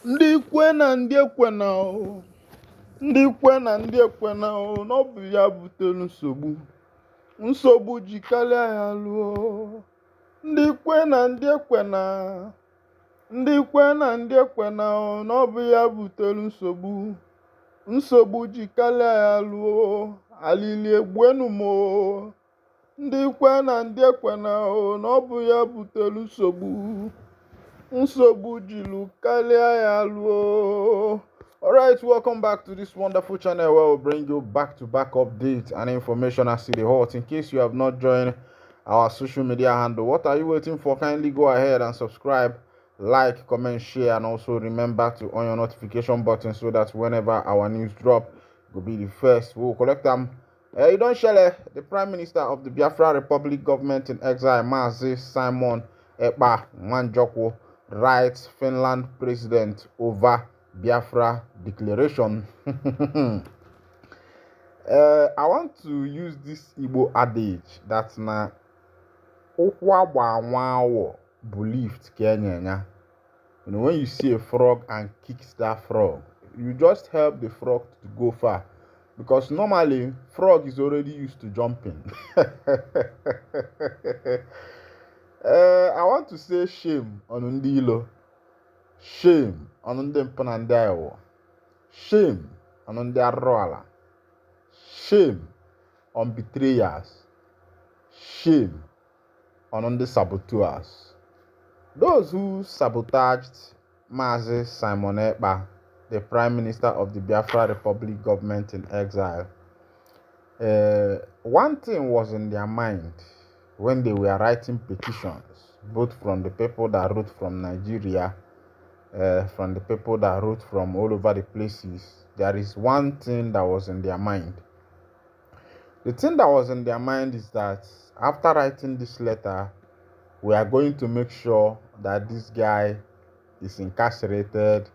Ndị kwe na ndị ekwena o, ndị kwe na ndị ekwena o, n'ọbụ ya butere nsogbu ji karịa ya lụọ. Ndị kwe na ndị ekwena, ndị kwe na ndị ekwena o, n'ọbụ ya butere nsogbu ji karịa ya lụọ. Alili egbuenu m o, ndị kwe na ndị ekwena o, n'ọbụ ya butere nsogbu jilu karịa ya lụọ. Alright, welcome back to this wonderful channel where we'll bring you back-to-back updates and information as the hot. In case you have not joined our social media handle, what are you waiting for? Kindly go ahead and subscribe, like, comment, share, and also remember to on your notification button so that whenever our news drop, you'll be the first. We'll collect them. You don't share the Prime Minister of the Biafra Republic government in exile, Mazi Simon Ekpa Manjoko, writes Finland president over Biafra declaration. I want to use this Igbo adage that na okwa gba believed Kenya. You know, when you see a frog and kicks that frog, you just help the frog to go far, because normally frog is already used to jumping. I want to say shame on Undilo, shame on Undempanandayo, shame on Undaroala, shame on betrayers, shame on the saboteurs. Those who sabotaged Mazi Simon Ekpa, the Prime Minister of the Biafra Republic government in exile, one thing was in their mind when they were writing petitions, both from the people that wrote from Nigeria, from the people that wrote from all over the places. There is one thing that was in their mind. The thing that was in their mind is that after writing this letter, we are going to make sure that this guy is incarcerated,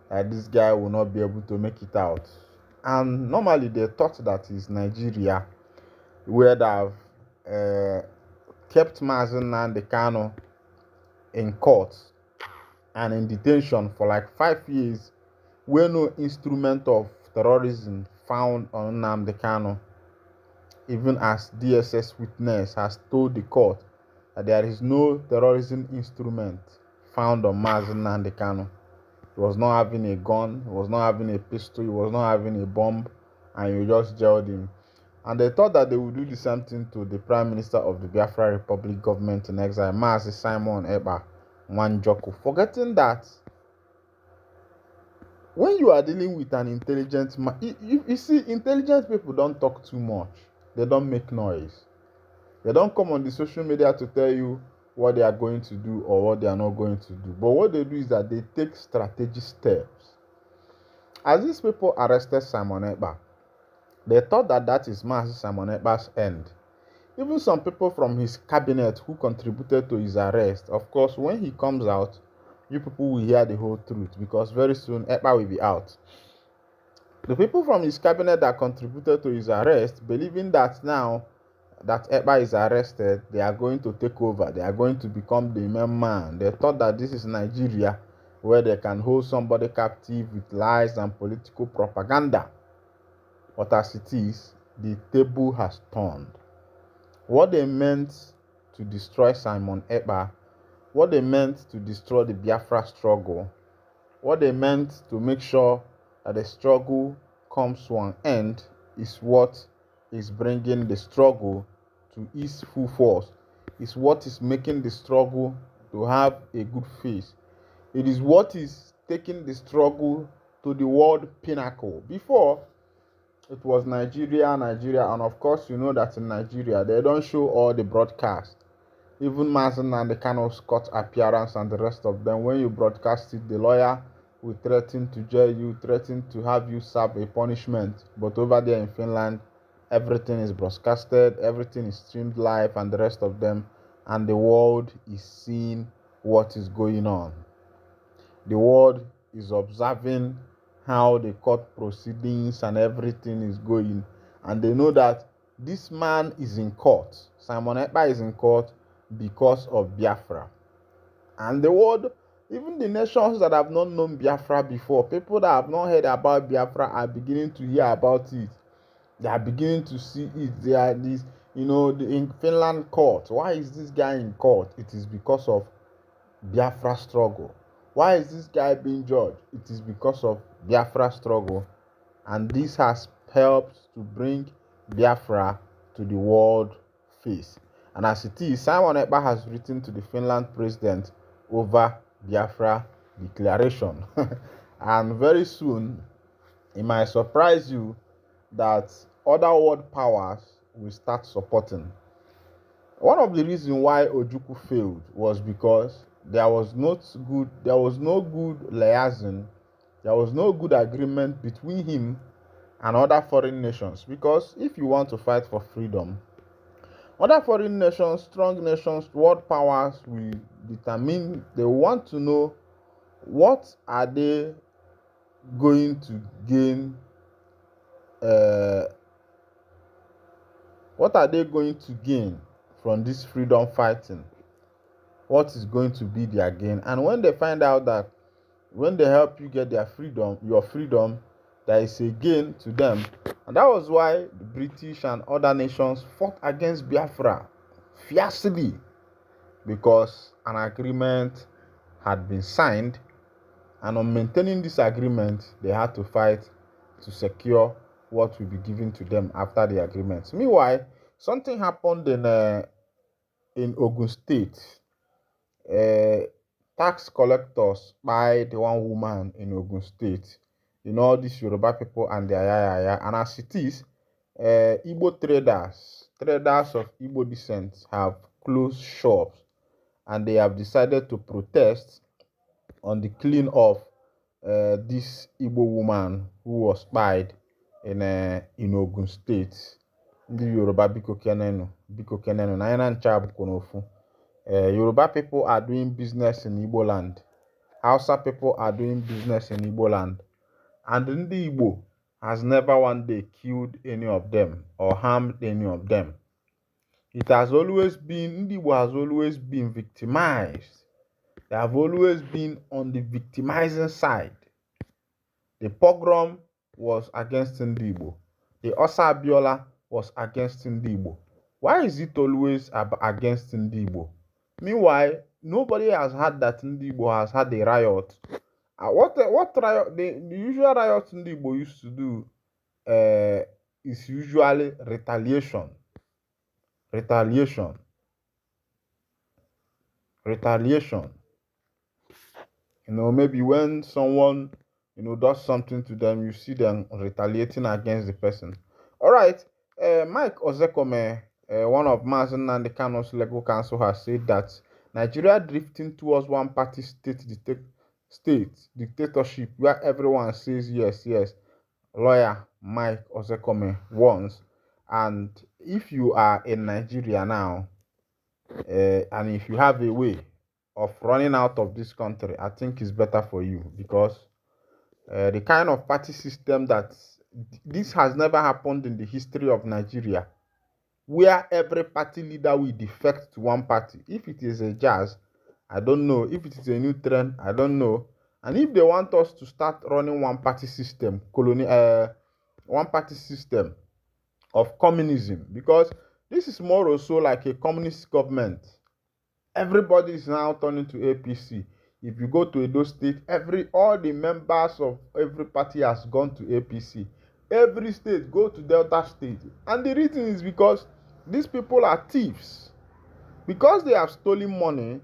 that this guy will not be able to make it out. And normally they thought that it's Nigeria, where they have kept Mazi Nnamdi Kanu in court and in detention for like 5 years, where no instrument of terrorism found on Nnamdi Kanu, even as DSS witness has told the court that there is no terrorism instrument found on Mazi Nnamdi Kanu. He was not having a gun, he was not having a pistol, he was not having a bomb, and you just jailed him. And they thought that they would do the same thing to the Prime Minister of the Biafra Republic government in exile, Mazi Simon Ekpa Manjoko, forgetting that when you are dealing with an intelligent man, you see, intelligent people don't talk too much. They don't make noise. They don't come on the social media to tell you what they are going to do or what they are not going to do. But what they do is that they take strategic steps. As these people arrested Simon Ekpa, they thought that that is Mazi Simon Ekpa's end. Even some people from his cabinet who contributed to his arrest, of course, when he comes out, you people will hear the whole truth, because very soon Ekpa will be out. The people from his cabinet that contributed to his arrest, believing that now that Ekpa is arrested, they are going to take over, they are going to become the main man. They thought that this is Nigeria, where they can hold somebody captive with lies and political propaganda. But as it is, the table has turned. What they meant to destroy Simon Ekpa, what they meant to destroy the Biafra struggle, what they meant to make sure that the struggle comes to an end, is what is bringing the struggle to its full force. Is what is making the struggle to have a good face. It is what is taking the struggle to the world pinnacle. Before, it was Nigeria, and of course, you know that in Nigeria, they don't show all the broadcasts. Even Mazi Nnamdi Kanu's court appearance and the rest of them, when you broadcast it, the lawyer will threaten to jail you, threaten to have you serve a punishment. But over there in Finland, everything is broadcasted, everything is streamed live, and the rest of them, and the world is seeing what is going on. The world is observing how the court proceedings and everything is going, and they know that this man is in court. Simon Ekpa is in court because of Biafra, and the world Even the nations that have not known Biafra before, people that have not heard about Biafra are beginning to hear about it. They are beginning to see it. They are this, in Finland court. Why is this guy in court? It is because of Biafra struggle. Why is this guy being judged? It is because of Biafra struggle. And this has helped to bring Biafra to the world face. And as it is, Simon Ekpa has written to the Finland president over Biafra declaration. And very soon, it might surprise you that other world powers will start supporting. One of the reasons why Ojukwu failed was because there was no good liaison, there was no good agreement between him and other foreign nations. Because if you want to fight for freedom, other foreign nations, strong nations, world powers will determine, they want to know what are they going to gain, what are they going to gain from this freedom fighting? What is going to be their gain? And when they find out that when they help you get your freedom, there is a gain to them. And that was why the British and other nations fought against Biafra fiercely, because an agreement had been signed, and on maintaining this agreement, they had to fight to secure what will be given to them after the agreement. Meanwhile, something happened in Ogun State. Tax collectors spied one woman in Ogun State. All these Yoruba people and their yaya. And as it is, Igbo traders of Igbo descent have closed shops, and they have decided to protest on the killing of this Igbo woman who was spied in Ogun State. Ndị Yoruba biko kenenu na yana ncha bụkwa n'ofu. Yoruba people are doing business in Igbo land. Hausa people are doing business in Igbo land. And Ndi Igbo has never one day killed any of them or harmed any of them. It has always been, Ndi Igbo has always been victimized. They have always been on the victimizing side. The pogrom was against Ndi Igbo. The Osa Abiola was against Ndi Igbo. Why is it always against Ndi Igbo? Meanwhile, nobody has had that Ndi Igbo has had a riot. What riot? The usual riot Ndi Igbo used to do is usually retaliation. Retaliation. Maybe when someone, does something to them, you see them retaliating against the person. All right. Mike Ozekome, one of Mazen Nnamdi Kanu's legal counsel, has said that Nigeria drifting towards one-party state dictatorship where everyone says yes, yes. Lawyer Mike Ozekome warns. And if you are in Nigeria now, and if you have a way of running out of this country, I think it's better for you, because the kind of party system that this has never happened in the history of Nigeria, where every party leader will defect to one party. If it is a jazz, I don't know. If it is a new trend, I don't know. And if they want us to start running one party system, one party system of communism, because this is more or so like a communist government. Everybody is now turning to APC. If you go to Edo State, all the members of every party has gone to APC. Every state go to Delta State. And the reason is because these people are thieves. Because they have stolen money,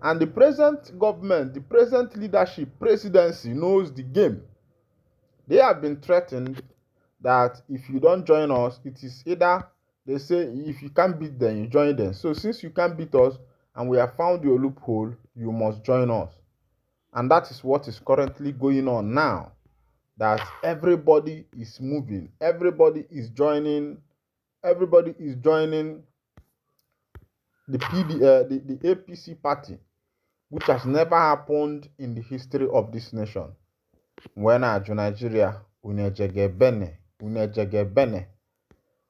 and the present government, the present leadership, presidency knows the game. They have been threatened that if you don't join us, it is either, they say, if you can't beat them, you join them. So since you can't beat us and we have found your loophole, you must join us. And that is what is currently going on now. That everybody is moving, everybody is joining the the APC party, which has never happened in the history of this nation. When Nigeria, unejege bene.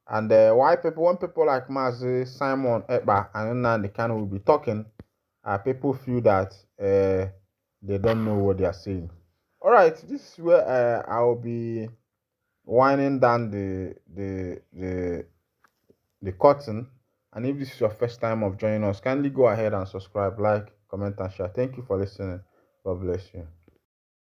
And when people like Mazi, Simon Ekpa, and Nnamdi Kanu will be talking, people feel that they don't know what they are saying. All right, this is where I'll be winding down the curtain. And if this is your first time of joining us, kindly go ahead and subscribe, like, comment, and share. Thank you for listening. God bless you.